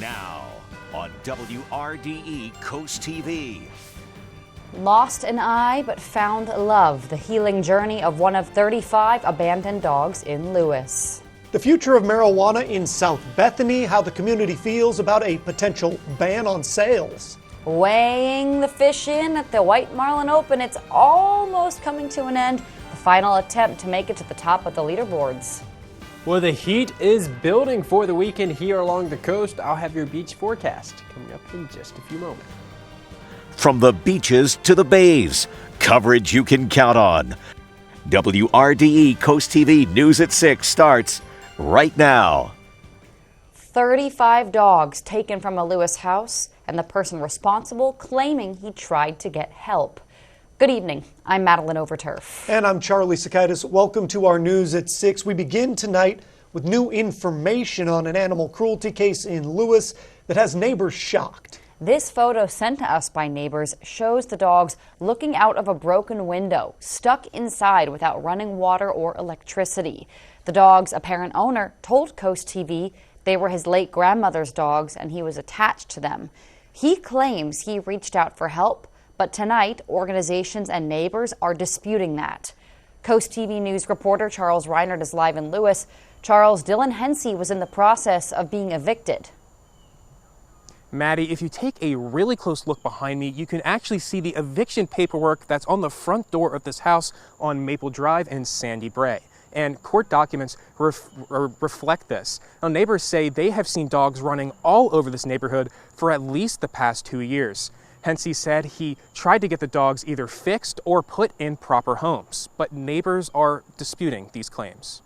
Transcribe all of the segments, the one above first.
Now on WRDE Coast TV. Lost an eye but found love, the healing journey of one of 35 abandoned dogs in Lewis. The future of marijuana in South Bethany, how the community feels about a potential ban on sales. Weighing the fish in at the White Marlin Open, it's almost coming to an end. The final attempt to make it to the top of the leaderboards. Well, the heat is building for the weekend here along the coast. I'll have your beach forecast coming up in just a few moments. From the beaches to the bays, coverage you can count on. WRDE Coast TV News at 6 starts right now. 35 dogs taken from a Lewis house, and the person responsible claiming he tried to get help. Good evening. I'm Madeline Overturf. And I'm Charlie Sakaitis. Welcome to our News at 6. We begin tonight with new information on an animal cruelty case in Lewis that has neighbors shocked. This photo sent to us by neighbors shows the dogs looking out of a broken window, stuck inside without running water or electricity. The dog's apparent owner told Coast TV they were his late grandmother's dogs and he was attached to them. He claims he reached out for help, but tonight organizations and neighbors are disputing that. Coast TV News reporter Charles Reinert is live in Lewis. Charles, Dylan Hensey was in the process of being evicted. Maddie, if you take a really close look behind me, you can actually see the eviction paperwork that's on the front door of this house on Maple Drive and Sandy Bray. And court documents reflect this. Now, neighbors say they have seen dogs running all over this neighborhood for at least the past 2 years. Hensey said he tried to get the dogs either fixed or put in proper homes, but neighbors are disputing these claims.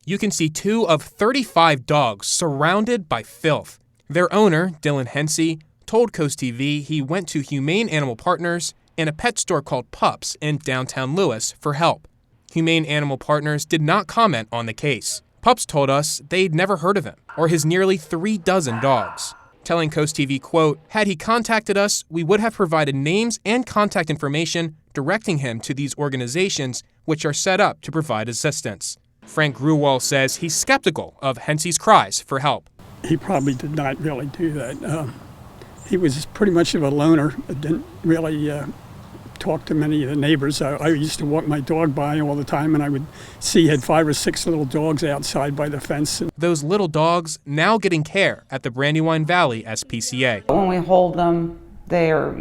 You can see 2 of 35 dogs surrounded by filth. Their owner, Dylan Hensey, told Coast TV he went to Humane Animal Partners and a pet store called Pups in downtown Lewis for help. Humane Animal Partners did not comment on the case. Pups told us they'd never heard of him or his nearly 3 dozen dogs. Telling Coast TV, quote, "Had he contacted us, we would have provided names and contact information directing him to these organizations which are set up to provide assistance." Frank Gruwall says he's skeptical of Hensey's cries for help. He probably did not really do that. He was pretty much of a loner, didn't really talk to many of the neighbors. I used to walk my dog by all the time, and I would see he had 5 or 6 little dogs outside by the fence. Those little dogs now getting care at the Brandywine Valley SPCA. When we hold them, they're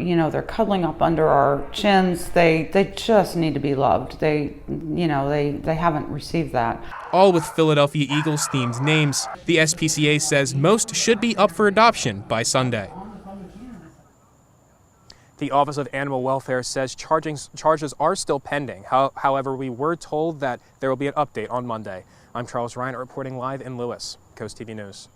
cuddling up under our chins. They just need to be loved. They haven't received that. All with Philadelphia Eagles themed names. The SPCA says most should be up for adoption by Sunday. The Office of Animal Welfare says charges are still pending. However, we were told that there will be an update on Monday. I'm Charles Reinert reporting live in Lewis, Coast TV News.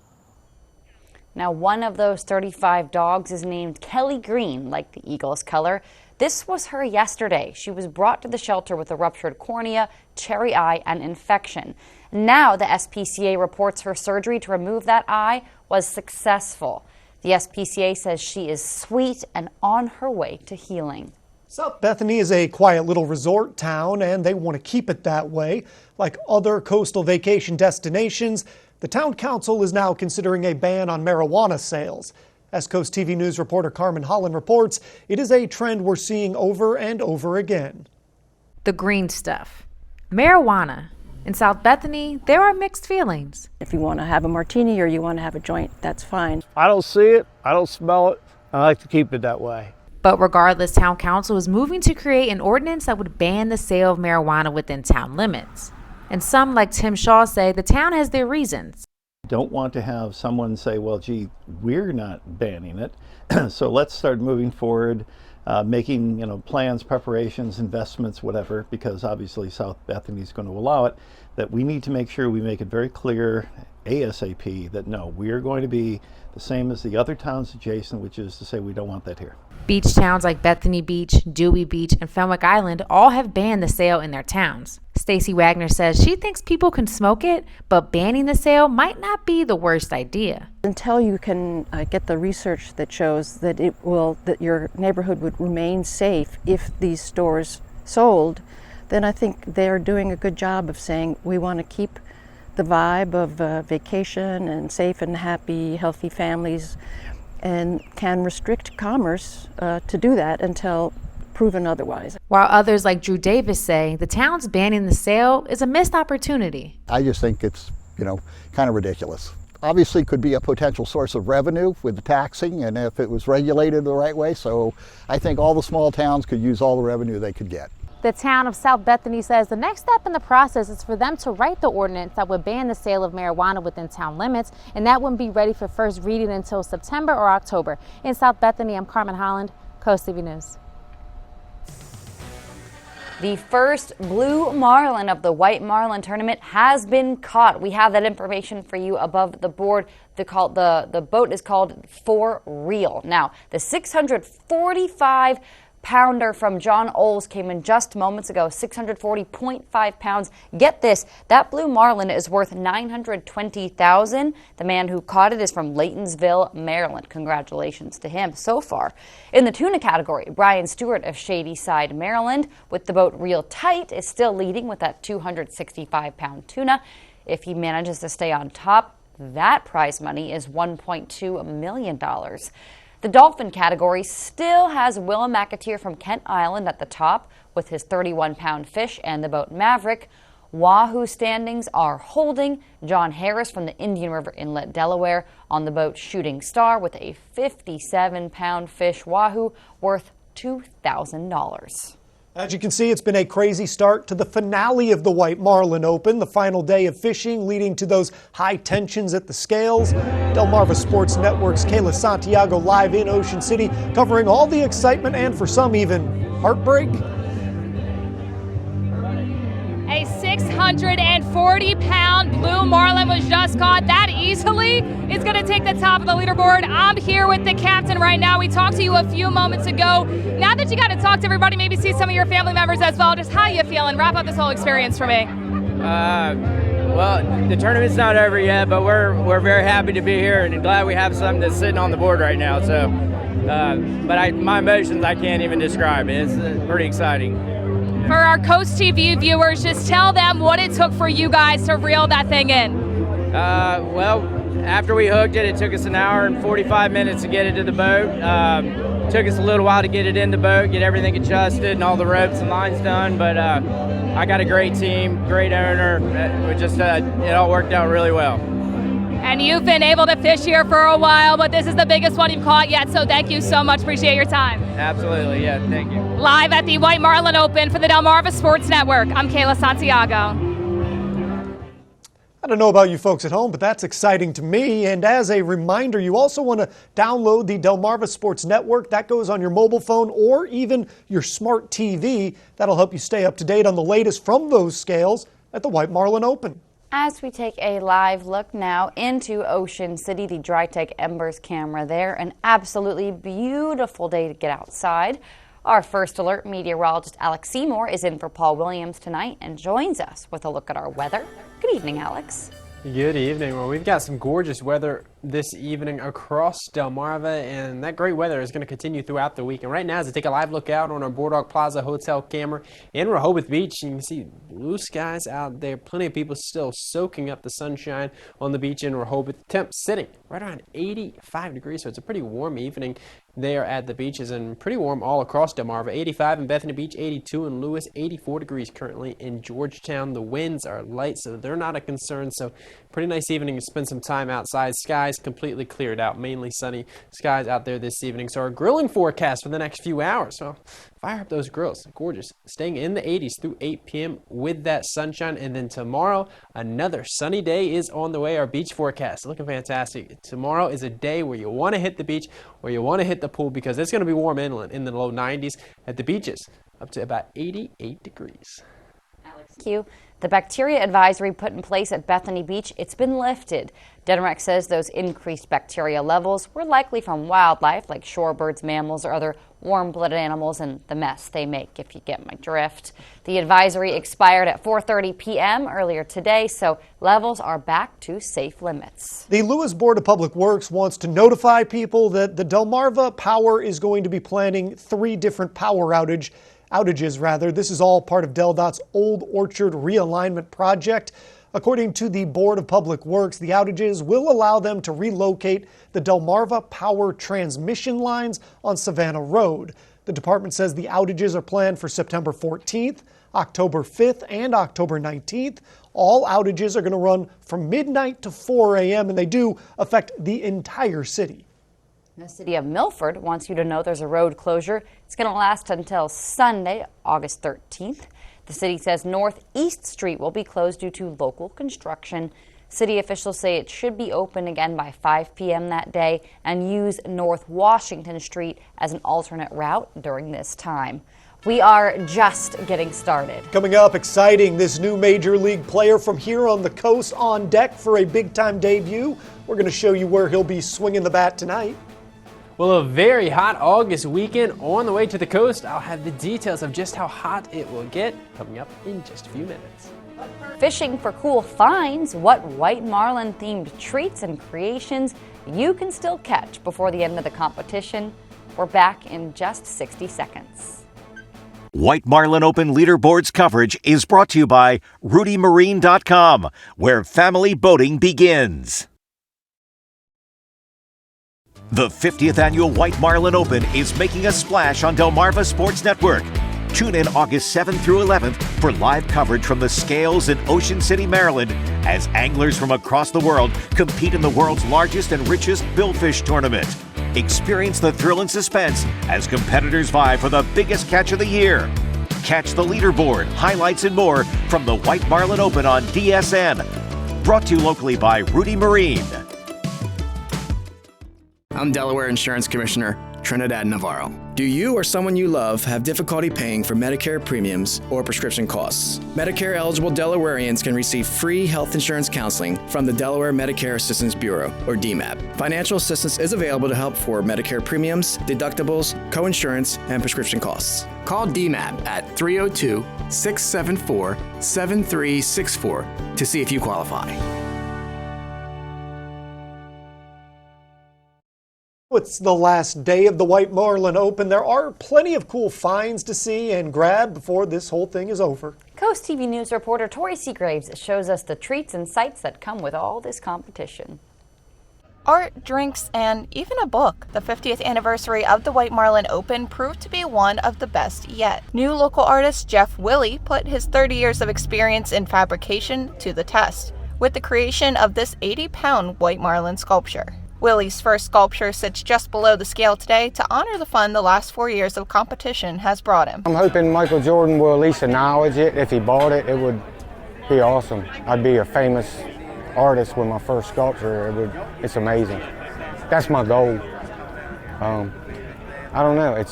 Now, one of those 35 dogs is named Kelly Green, like the Eagles color. This was her yesterday. She was brought to the shelter with a ruptured cornea, cherry eye, and infection. Now the SPCA reports her surgery to remove that eye was successful. The SPCA says she is sweet and on her way to healing. South Bethany is a quiet little resort town, and they want to keep it that way. Like other coastal vacation destinations, the town council is now considering a ban on marijuana sales. As Coast TV News reporter Carmen Holland reports, it is a trend we're seeing over and over again. The green stuff. Marijuana. In South Bethany, there are mixed feelings. If you want to have a martini or you want to have a joint, that's fine. I don't see it, I don't smell it, I like to keep it that way. But regardless, town council is moving to create an ordinance that would ban the sale of marijuana within town limits. And some, like Tim Shaw, say the town has their reasons. Don't want to have someone say, well, gee, we're not banning it, so let's start moving forward, making plans, preparations, investments, whatever, because obviously South Bethany is going to allow it, that we need to make sure we make it very clear ASAP that no, we are going to be the same as the other towns adjacent, which is to say we don't want that here. Beach towns like Bethany Beach, Dewey Beach, and Fenwick Island all have banned the sale in their towns. Stacey Wagner says she thinks people can smoke it, but banning the sale might not be the worst idea. Until you can get the research that shows that that your neighborhood would remain safe if these stores sold, then I think they're doing a good job of saying we want to keep the vibe of vacation and safe and happy, healthy families, and can restrict commerce to do that until proven otherwise. While others like Drew Davis say the town's banning the sale is a missed opportunity. I just think it's, kind of ridiculous. Obviously could be a potential source of revenue with the taxing and if it was regulated the right way. So I think all the small towns could use all the revenue they could get. The town of South Bethany says the next step in the process is for them to write the ordinance that would ban the sale of marijuana within town limits, and that wouldn't be ready for first reading until September or October. In South Bethany, I'm Carmen Holland, Coast TV News. The first blue marlin of the white marlin tournament has been caught. We have that information for you above the board. The boat is called For Real. Now, the 645-pounder from John Oles came in just moments ago, 640.5 pounds. Get this, that blue marlin is worth $920,000. The man who caught it is from Laytonsville, Maryland. Congratulations to him so far. In the tuna category, Brian Stewart of Shadyside, Maryland, with the boat Real Tight, is still leading with that 265-pound tuna. If he manages to stay on top, that prize money is $1.2 million. The dolphin category still has Willem McAteer from Kent Island at the top with his 31-pound fish and the boat Maverick. Wahoo standings are holding John Harris from the Indian River Inlet, Delaware, on the boat Shooting Star with a 57-pound fish Wahoo worth $2,000. As you can see, it's been a crazy start to the finale of the White Marlin Open, the final day of fishing leading to those high tensions at the scales. Delmarva Sports Network's Kayla Santiago live in Ocean City, covering all the excitement and for some even heartbreak. A 640-pound blue marlin was just caught. That easily is going to take the top of the leaderboard. I'm here with the captain right now. We talked to you a few moments ago. Now that you got to talk to everybody, maybe see some of your family members as well, just how you feeling? Wrap up this whole experience for me. Well, the tournament's not over yet, but we're very happy to be here and glad we have something that's sitting on the board right now. So, but my emotions I can't even describe. It's pretty exciting. For our Coast TV viewers, just tell them what it took for you guys to reel that thing in. Well, after we hooked it, it took us an hour and 45 minutes to get it to the boat. Took us a little while to get it in the boat, get everything adjusted and all the ropes and lines done, but I got a great team, great owner. It all worked out really well. And you've been able to fish here for a while, but this is the biggest one you've caught yet, so thank you so much. Appreciate your time. Absolutely, yeah, thank you. Live at the White Marlin Open for the Delmarva Sports Network, I'm Kayla Santiago. I don't know about you folks at home, but that's exciting to me. And as a reminder, you also want to download the Delmarva Sports Network. That goes on your mobile phone or even your smart TV. That'll help you stay up to date on the latest from those scales at the White Marlin Open. As we take a live look now into Ocean City, the DryTech Embers camera there, an absolutely beautiful day to get outside. Our first alert meteorologist Alex Seymour is in for Paul Williams tonight and joins us with a look at our weather. Good evening, Alex. Good evening. Well, we've got some gorgeous weather this evening across Delmarva, and that great weather is going to continue throughout the week. And right now, as I take a live look out on our Boardwalk Plaza Hotel camera in Rehoboth Beach, you can see blue skies out there. Plenty of people still soaking up the sunshine on the beach in Rehoboth. Temp sitting right around 85 degrees, so it's a pretty warm evening there at the beaches, and pretty warm all across Delmarva. 85 in Bethany Beach, 82 in Lewis, 84 degrees currently in Georgetown. The winds are light, so they're not a concern. So pretty nice evening to spend some time outside. Skies completely cleared out, mainly sunny skies out there this evening. So our grilling forecast for the next few hours. So fire up those grills. Gorgeous. Staying in the 80s through 8 p.m. with that sunshine. And then tomorrow, another sunny day is on the way. Our beach forecast looking fantastic. Tomorrow is a day where you want to hit the beach, where you want to hit the pool, because it's going to be warm inland in the low 90s. At the beaches, up to about 88 degrees. Thank you. The bacteria advisory put in place at Bethany Beach, it's been lifted. Denmark says those increased bacteria levels were likely from wildlife like shorebirds, mammals, or other warm-blooded animals, and the mess they make, if you get my drift. The advisory expired at 4:30 p.m. earlier today, so levels are back to safe limits. The Lewis Board of Public Works wants to notify people that the Delmarva Power is going to be planning 3 different power outages. This is all part of DelDOT's Old Orchard realignment project. According to the Board of Public Works, the outages will allow them to relocate the Delmarva power transmission lines on Savannah Road. The department says the outages are planned for September 14th, October 5th, and October 19th. All outages are going to run from midnight to 4 a.m., and they do affect the entire city. The city of Milford wants you to know there's a road closure. It's going to last until Sunday, August 13th. The city says Northeast Street will be closed due to local construction. City officials say it should be open again by 5 p.m. that day and use North Washington Street as an alternate route during this time. We are just getting started. Coming up, exciting, this new Major League player from here on the coast on deck for a big-time debut. We're going to show you where he'll be swinging the bat tonight. Well, a very hot August weekend on the way to the coast. I'll have the details of just how hot it will get coming up in just a few minutes. Fishing for cool finds, what white marlin themed treats and creations you can still catch before the end of the competition. We're back in just 60 seconds. White Marlin Open Leaderboards coverage is brought to you by RudyMarine.com, where family boating begins. The 50th annual White Marlin Open is making a splash on Delmarva Sports Network. Tune in August 7th through 11th for live coverage from the scales in Ocean City, Maryland, as anglers from across the world compete in the world's largest and richest billfish tournament. Experience the thrill and suspense as competitors vie for the biggest catch of the year. Catch the leaderboard, highlights, and more from the White Marlin Open on DSN. Brought to you locally by Rudy Marine. I'm Delaware Insurance Commissioner Trinidad Navarro. Do you or someone you love have difficulty paying for Medicare premiums or prescription costs? Medicare-eligible Delawareans can receive free health insurance counseling from the Delaware Medicare Assistance Bureau, or DMAB. Financial assistance is available to help for Medicare premiums, deductibles, coinsurance, and prescription costs. Call DMAB at 302-674-7364 to see if you qualify. It's the last day of the White Marlin Open. There are plenty of cool finds to see and grab before this whole thing is over. Coast TV News reporter Tori Seagraves shows us the treats and sights that come with all this competition. Art, drinks, and even a book. The 50th anniversary of the White Marlin Open proved to be one of the best yet. New local artist Jeff Willey put his 30 years of experience in fabrication to the test with the creation of this 80-pound White Marlin sculpture. Willie's first sculpture sits just below the scale today to honor the fun the last 4 years of competition has brought him. I'm hoping Michael Jordan will at least acknowledge it. If he bought it, it would be awesome. I'd be a famous artist with my first sculpture. It's amazing. That's my goal. I don't know,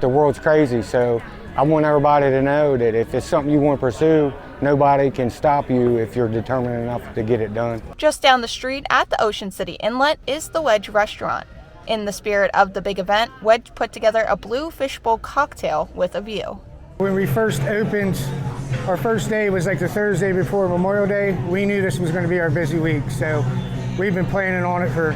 the world's crazy, so I want everybody to know that if it's something you want to pursue, nobody can stop you if you're determined enough to get it done. Just down the street at the Ocean City Inlet is the Wedge restaurant. In the spirit of the big event, Wedge put together a blue fishbowl cocktail with a view. When we first opened, our first day was like the Thursday before Memorial Day. We knew this was going to be our busy week, so we've been planning on it for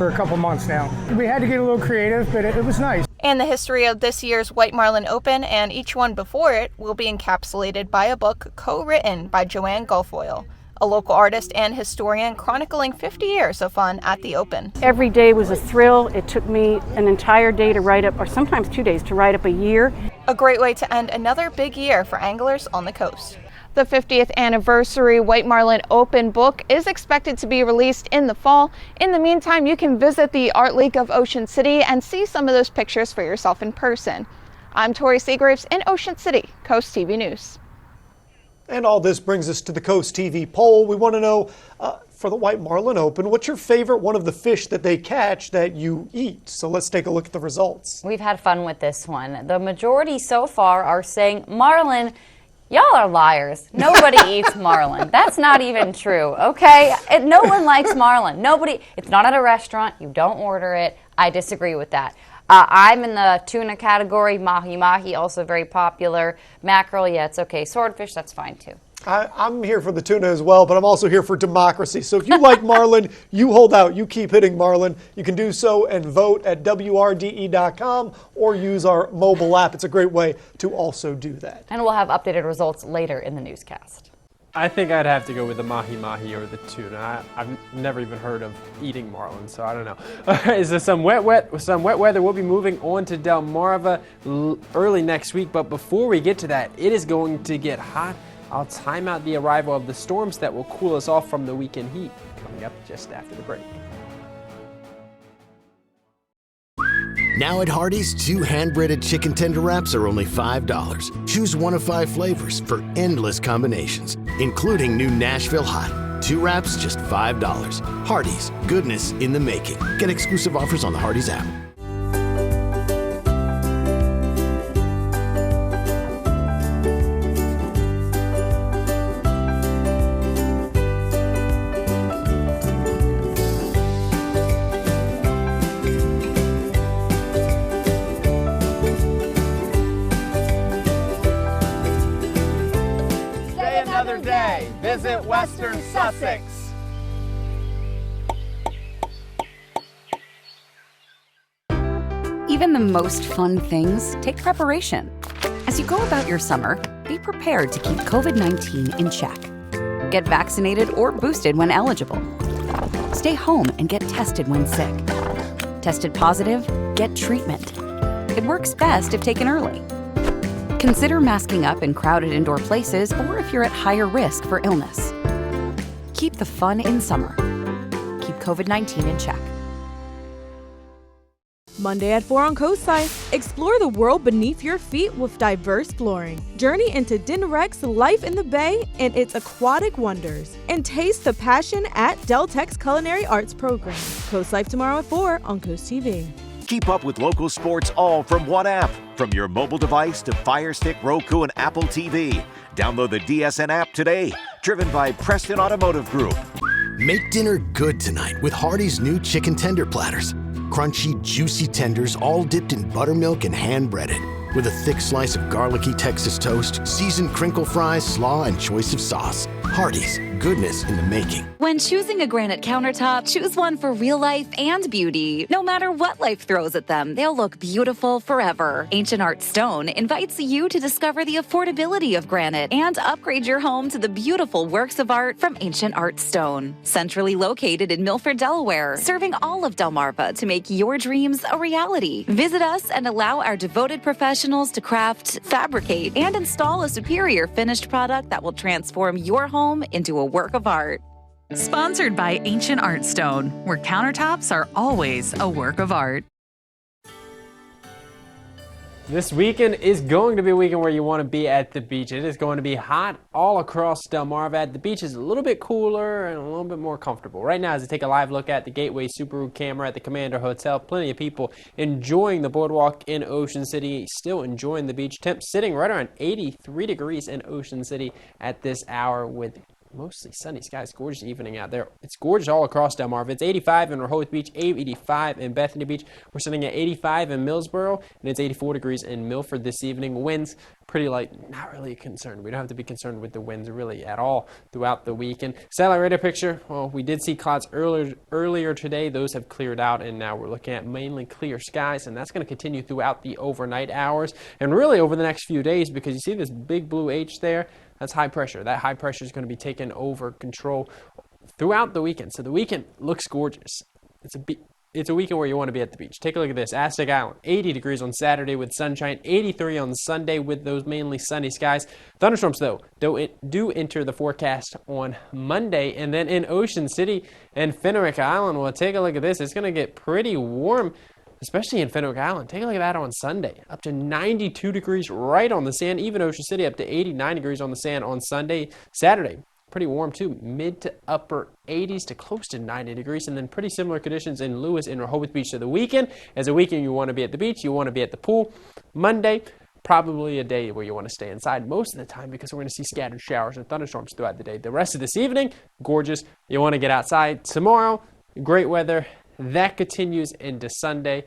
a couple months now. We had to get a little creative, but it was nice. And the history of this year's White Marlin Open and each one before it will be encapsulated by a book co-written by Joanne Guilfoyle, a local artist and historian chronicling 50 years of fun at the Open. Every day was a thrill. It took me an entire day to write up, or sometimes 2 days to write up a year. A great way to end another big year for anglers on the coast. The 50th anniversary White Marlin Open book is expected to be released in the fall. In the meantime, you can visit the Art League of Ocean City and see some of those pictures for yourself in person. I'm Tori Seagraves in Ocean City, Coast TV News. And all this brings us to the Coast TV poll. We want to know, for the White Marlin Open, what's your favorite one of the fish that they catch that you eat? So let's take a look at the results. We've had fun with this one. The majority so far are saying marlin. Y'all are liars. Nobody eats marlin. That's not even true, okay? No one likes marlin. Nobody. It's not at a restaurant. You don't order it. I disagree with that. I'm in the tuna category. Mahi-mahi, also very popular. Mackerel, yeah, it's okay. Swordfish, that's fine too. I'm here for the tuna as well, but I'm also here for democracy. So if you like marlin, you hold out. You keep hitting marlin. You can do so and vote at WRDE.com or use our mobile app. It's a great way to also do that. And we'll have updated results later in the newscast. I think I'd have to go with the mahi-mahi or the tuna. I've never even heard of eating marlin, so I don't know. All right, so some wet weather. We'll be moving on to Delmarva early next week, but before we get to that, it is going to get hot. I'll time out the arrival of the storms that will cool us off from the weekend heat. Coming up just after the break. Now at Hardee's, 2 hand-breaded chicken tender wraps are only $5. Choose one of 5 flavors for endless combinations, including new Nashville Hot. 2 wraps, just $5. Hardee's, goodness in the making. Get exclusive offers on the Hardee's app. Visit Western Sussex. Even the most fun things take preparation. As you go about your summer, be prepared to keep COVID-19 in check. Get vaccinated or boosted when eligible. Stay home and get tested when sick. Tested positive? Get treatment. It works best if taken early. Consider masking up in crowded indoor places or if you're at higher risk for illness. Keep the fun in summer. Keep COVID-19 in check. Monday at 4 on Coastline, explore the world beneath your feet with diverse flooring. Journey into Dinrec's life in the Bay and its aquatic wonders. And taste the passion at Deltec's Culinary Arts program. Coast Life tomorrow at 4 on Coast TV. Keep up with local sports all from one app. From your mobile device to Fire Stick, Roku, and Apple TV. Download the DSN app today. Driven by Preston Automotive Group. Make dinner good tonight with Hardee's new chicken tender platters. Crunchy, juicy tenders all dipped in buttermilk and hand-breaded. With a thick slice of garlicky Texas toast, seasoned crinkle fries, slaw, and choice of sauce. Hardee's, goodness in the making. When choosing a granite countertop, choose one for real life and beauty. No matter what life throws at them, they'll look beautiful forever. Ancient Art Stone invites you to discover the affordability of granite and upgrade your home to the beautiful works of art from Ancient Art Stone. Centrally located in Milford, Delaware, serving all of Delmarva to make your dreams a reality. Visit us and allow our devoted professionals to craft, fabricate, and install a superior finished product that will transform your home into a work of art. Sponsored by Ancient Art Stone, where countertops are always a work of art. This weekend is going to be a weekend where you want to be at the beach. It is going to be hot all across Delmarva. At the beach is a little bit cooler and a little bit more comfortable. Right now, as I take a live look at the Gateway Subaru camera at the Commander Hotel, plenty of people enjoying the boardwalk in Ocean City, still enjoying the beach. Temp sitting right around 83 degrees in Ocean City at this hour with mostly sunny skies. Gorgeous evening out there. It's gorgeous all across Delmarva. It's 85 in Rehoboth Beach, 85 in Bethany Beach. We're sitting at 85 in Millsboro, and it's 84 degrees in Milford this evening. Winds pretty light. Not really concerned. We don't have to be concerned with the winds really at all throughout the weekend. Satellite radar picture. Well, we did see clouds earlier today. Those have cleared out, and now we're looking at mainly clear skies, and that's going to continue throughout the overnight hours and really over the next few days, because you see this big blue H there. That's high pressure. That high pressure is going to be taken over control throughout the weekend. So the weekend looks gorgeous. It's a weekend where you want to be at the beach. Take a look at this. Aztec Island, 80 degrees on Saturday with sunshine, 83 on Sunday with those mainly sunny skies. Thunderstorms, though, do enter the forecast on Monday. And then in Ocean City and Fenwick Island, well, take a look at this. It's going to get pretty warm, especially in Fenwick Island. Take a look at that on Sunday. Up to 92 degrees right on the sand. Even Ocean City up to 89 degrees on the sand on Sunday. Saturday, pretty warm too. Mid to upper 80s to close to 90 degrees. And then pretty similar conditions in Lewis and Rehoboth Beach. So the weekend, as a weekend, you want to be at the beach. You want to be at the pool. Monday, probably a day where you want to stay inside most of the time, because we're going to see scattered showers and thunderstorms throughout the day. The rest of this evening, gorgeous. You want to get outside. Tomorrow, great weather. That continues into Sunday.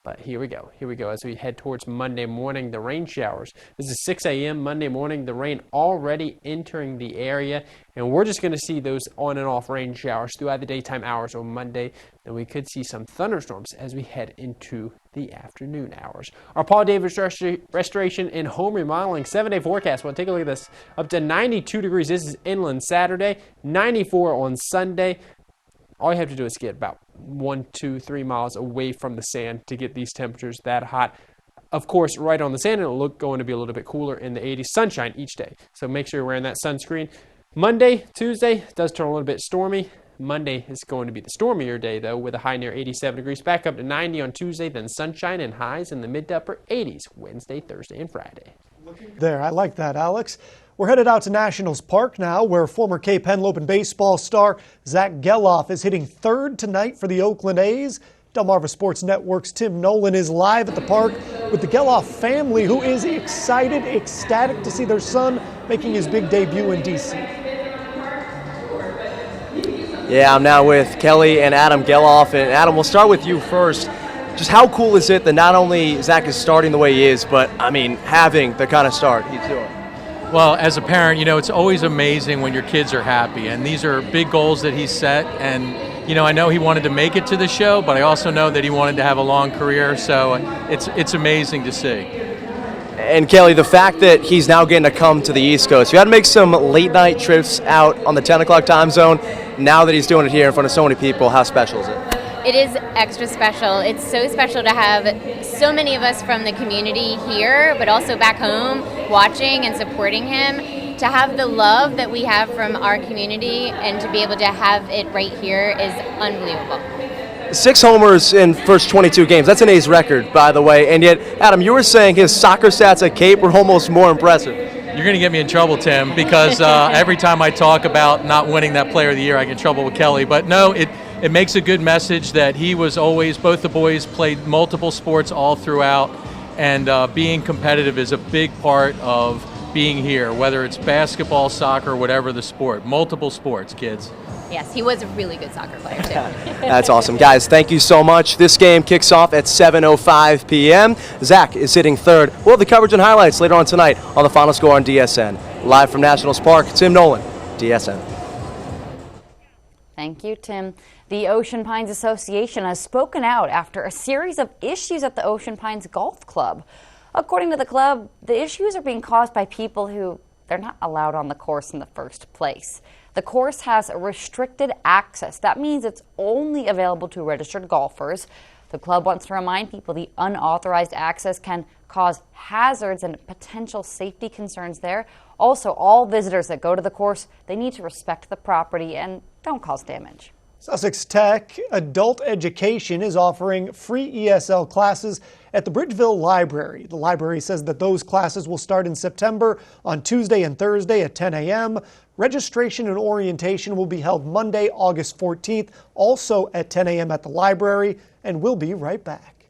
But here we go as we head towards Monday morning, the rain showers. This is 6 a.m. Monday morning, the rain already entering the area, and we're just going to see those on and off rain showers throughout the daytime hours on Monday. Then we could see some thunderstorms as we head into the afternoon hours. Our Paul Davis Restoration and Home Remodeling 7-day forecast. We'll take a look at this. Up to 92 degrees. This is inland Saturday, 94 on Sunday. All you have to do is get about 1, 2, 3 miles away from the sand to get these temperatures that hot. Of course, right on the sand, it'll going to be a little bit cooler in the 80s. Sunshine each day, so make sure you're wearing that sunscreen. Monday, Tuesday does turn a little bit stormy. Monday is going to be the stormier day, though, with a high near 87 degrees. Back up to 90 on Tuesday, then sunshine and highs in the mid to upper 80s Wednesday, Thursday, and Friday. There, I like that, Alex. We're headed out to Nationals Park now, where former Cape Henlopen baseball star Zach Geloff is hitting third tonight for the Oakland A's. Delmarva Sports Network's Tim Nolan is live at the park with the Geloff family, who is excited, ecstatic to see their son making his big debut in D.C. Yeah, I'm now with Kelly and Adam Geloff. And Adam, we'll start with you first. Just how cool is it that not only Zach is starting the way he is, but, I mean, having the kind of start he's doing? Well, as a parent, you know, it's always amazing when your kids are happy, and these are big goals that he's set. And, you know, I know he wanted to make it to the show, but I also know that he wanted to have a long career, so it's amazing to see. And Kelly, the fact that he's now getting to come to the East Coast, you had to make some late night trips out on the 10 o'clock time zone. Now that he's doing it here in front of so many people, how special is it? It is extra special. It's so special to have so many of us from the community here, but also back home watching and supporting him. To have the love that we have from our community and to be able to have it right here is unbelievable. 6 homers in first 22 games. That's an A's record, by the way. And yet, Adam, you were saying his soccer stats at Cape were almost more impressive. You're going to get me in trouble, Tim, because every time I talk about not winning that Player of the Year, I get in trouble with Kelly. But no, it makes a good message that he was always, both the boys played multiple sports all throughout, and being competitive is a big part of being here, whether it's basketball, soccer, whatever the sport. Multiple sports, kids. Yes, he was a really good soccer player, too. That's awesome. Guys, thank you so much. This game kicks off at 7:05 p.m. Zach is hitting third. We'll have the coverage and highlights later on tonight on the Final Score on DSN. Live from Nationals Park, Tim Nolan, DSN. Thank you, Tim. The Ocean Pines Association has spoken out after a series of issues at the Ocean Pines Golf Club. According to the club, the issues are being caused by people who they're not allowed on the course in the first place. The course has restricted access. That means it's only available to registered golfers. The club wants to remind people the unauthorized access can cause hazards and potential safety concerns there. Also, all visitors that go to the course, they need to respect the property and don't cause damage. Sussex Tech Adult Education is offering free ESL classes at the Bridgeville Library. The library says that those classes will start in September on Tuesday and Thursday at 10 a.m. Registration and orientation will be held Monday, August 14th, also at 10 a.m. at the library, and we'll be right back.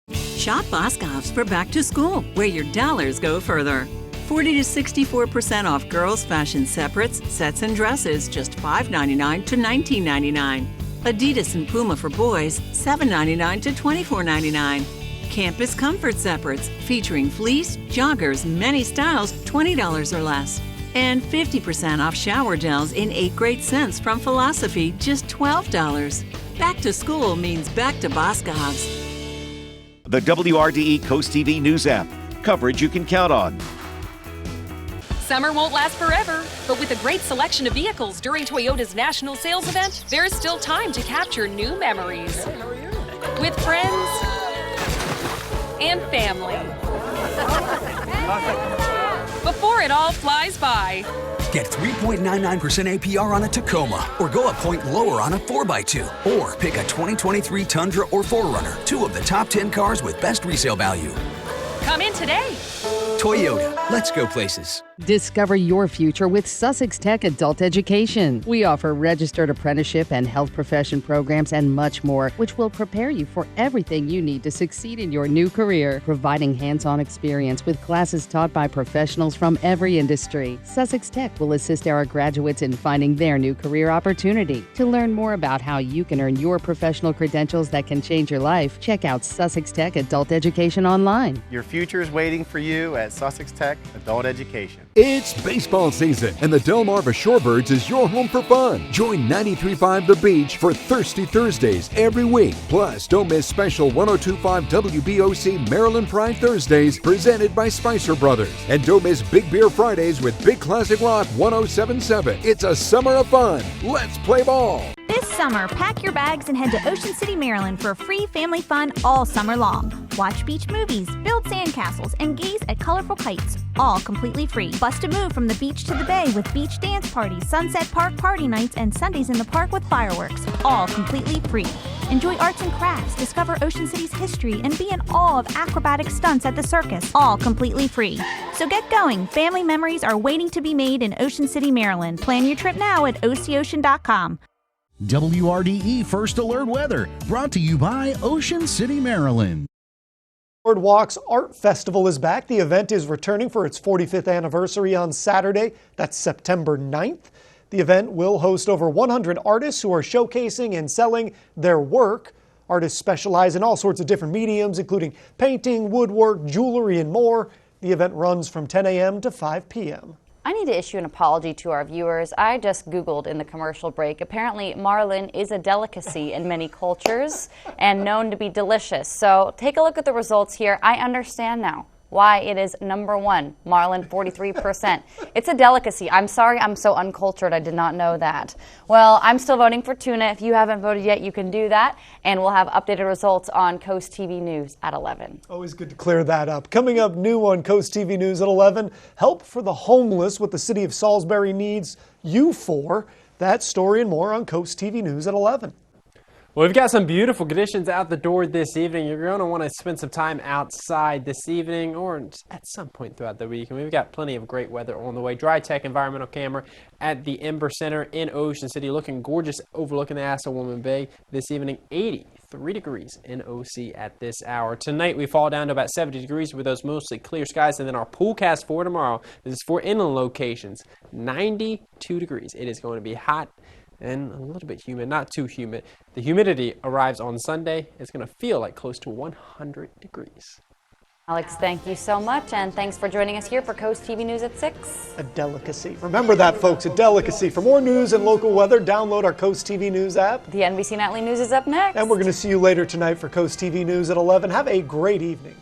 Shop Boscov's for back to school, where your dollars go further. 40 to 64% off girls' fashion separates, sets, and dresses, just $5.99 to $19.99. Adidas and Puma for boys, $7.99 to $24.99. Campus comfort separates, featuring fleece, joggers, many styles, $20 or less. And 50% off shower gels in 8 great scents from Philosophy, just $12. Back to school means back to Boscov's. The WRDE Coast TV News app. Coverage you can count on. Summer won't last forever, but with a great selection of vehicles during Toyota's national sales event, there is still time to capture new memories. With friends and family. Before it all flies by. Get 3.99% APR on a Tacoma, or go a point lower on a 4x2, or pick a 2023 Tundra or 4Runner, 2 of the top 10 cars with best resale value. Come in today. Toyota, let's go places. Discover your future with Sussex Tech Adult Education. We offer registered apprenticeship and health profession programs and much more, which will prepare you for everything you need to succeed in your new career, providing hands-on experience with classes taught by professionals from every industry. Sussex Tech will assist our graduates in finding their new career opportunity. To learn more about how you can earn your professional credentials that can change your life, check out Sussex Tech Adult Education online. Your future is waiting for you at Sussex Tech Adult Education. It's baseball season, and the Delmarva Shorebirds is your home for fun. Join 93.5 The Beach for Thirsty Thursdays every week. Plus, don't miss special 102.5 WBOC Maryland Pride Thursdays presented by Spicer Brothers. And don't miss Big Beer Fridays with Big Classic Rock 107.7. It's a summer of fun. Let's play ball. This summer, pack your bags and head to Ocean City, Maryland for free family fun all summer long. Watch beach movies, build sandcastles, and gaze at colorful kites, all completely free. Bust a move from the beach to the bay with beach dance parties, Sunset Park party nights, and Sundays in the park with fireworks, all completely free. Enjoy arts and crafts, discover Ocean City's history, and be in awe of acrobatic stunts at the circus, all completely free. So get going. Family memories are waiting to be made in Ocean City, Maryland. Plan your trip now at OCOcean.com. WRDE First Alert Weather, brought to you by Ocean City, Maryland. Boardwalk's Art Festival is back. The event is returning for its 45th anniversary on Saturday. That's September 9th. The event will host over 100 artists who are showcasing and selling their work. Artists specialize in all sorts of different mediums, including painting, woodwork, jewelry, and more. The event runs from 10 a.m. to 5 p.m. I need to issue an apology to our viewers. I just Googled in the commercial break. Apparently, marlin is a delicacy in many cultures and known to be delicious. So take a look at the results here. I understand now why it is number one. Marlin, 43%. It's a delicacy. I'm sorry I'm so uncultured. I did not know that. Well, I'm still voting for tuna. If you haven't voted yet, you can do that. And we'll have updated results on Coast TV News at 11. Always good to clear that up. Coming up new on Coast TV News at 11, help for the homeless, what the city of Salisbury needs you for. That story and more on Coast TV News at 11. Well, we've got some beautiful conditions out the door this evening. You're going to want to spend some time outside this evening or at some point throughout the week. And we've got plenty of great weather on the way. Dry Tech environmental camera at the Ember Center in Ocean City, looking gorgeous overlooking the Assawoman Bay this evening. 83 degrees in OC at this hour. Tonight we fall down to about 70 degrees with those mostly clear skies. And then our poolcast for tomorrow, this is for inland locations, 92 degrees. It is going to be hot and a little bit humid, not too humid. The humidity arrives on Sunday. It's going to feel like close to 100 degrees. Alex, thank you so much, and thanks for joining us here for Coast TV News at 6. A delicacy. Remember that, folks, a delicacy. For more news and local weather, download our Coast TV News app. The NBC Nightly News is up next. And we're going to see you later tonight for Coast TV News at 11. Have a great evening.